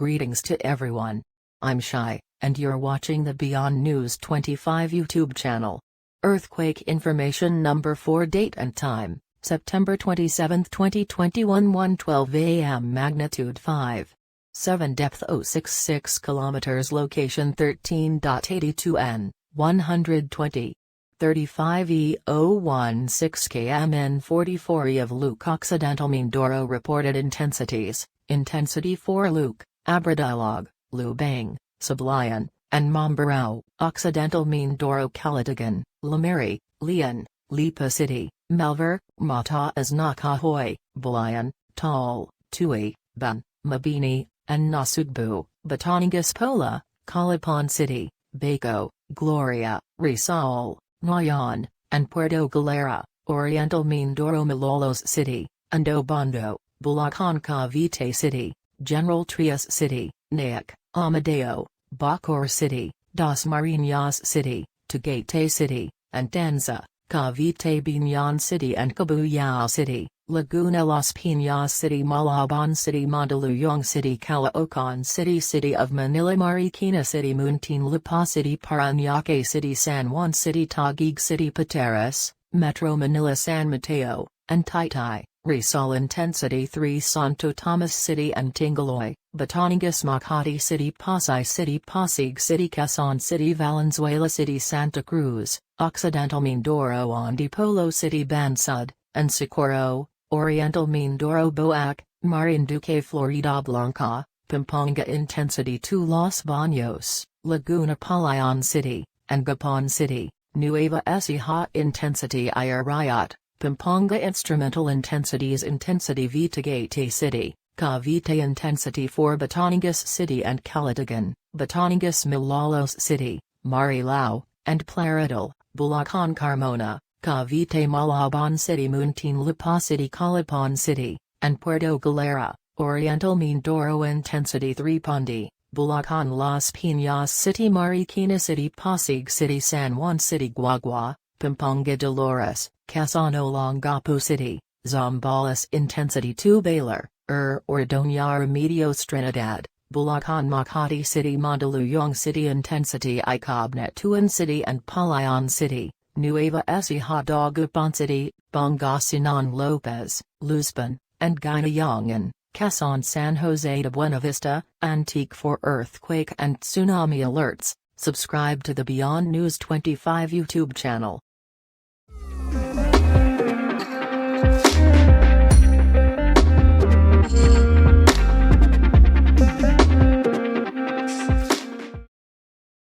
Greetings to everyone. I'm Shy, and you're watching the Beyond News 25 YouTube channel. Earthquake information number 4, date and time, September 27, 2021, 1:12 a.m. magnitude 5.7, depth 066 kilometers, location 13.82 n, 120. 35 E016 km N 44 E of Luke. Occidental Mindoro reported intensities: Intensity 4 Luke, Abradilog, Lubang, Sablayan, and MAMBURAO. Occidental Mindoro, CALATAGAN, Lamari, Leon, Lipa City, Malvar, Mataas Nakahoy, Bulacan, Tal, Tui, Ban, Mabini, and Nasugbu. Batangas, POLA, CALAPAN City, BACO, GLORIA, RIZAL, Nayan, and Puerto Galera. Oriental Mindoro, Malolos City, and OBANDO, Bulacan. CAVITE City, General Trias City, Nayak, MATEO, BACOOR City, Das Marinas City, TAYTAY City, and Danza, CAVITE Binyan City and Cabuyao City, Laguna Las Piñas City, Malabon City, Mandaluyong City, Caloocan City, City of Manila, Marikina City, Muntinlupa City, Paranaque City, San Juan City, Taguig City, Pateras, Metro Manila, San Mateo, and Taytay. RIZAL Intensity 3 Santo Tomas City and Tingloy, Batangas, Makati City, Pasay City, Pasig City, Quezon City, Valenzuela City, Santa Cruz, Occidental Mindoro, Antipolo City, Bansud, and Socorro. Oriental Mindoro, Boac, Marinduque, Florida Blanca, Pampanga. Intensity 2 Los Baños, Laguna, Palayan City, and Gapon City, Nueva Ecija. Intensity Ayarayat, Pampanga. Instrumental intensities: Intensity V Tagaytay City, Cavite. Intensity 4 Batangas City and Calatagan, Batangas, Malolos City, Marilao, and Plaridel, Bulacan. Carmona, Cavite, Malabon City, Muntinlupa City, Calapan City, and Puerto Galera. Oriental Mindoro. Intensity 3 Pundi, Bulacan. Las Piñas City, Marikina City, Pasig City, San Juan City, Guagua, Pampanga. Dolores, Quezon. Olongapo City, ZAMBALES. Intensity 2 Baler, Doña Remedios, Trinidad, Bulacan. Makati City, Mandaluyong City. Intensity I Cabnetuan City and Palayan City, Nueva Ecija. Dagupan City, Pangasinan. Lopez, Luzpan, and Ginayangan, Quezon. San Jose de Buena Vista, Antique. For earthquake and tsunami alerts, subscribe to the Beyond News 25 YouTube channel.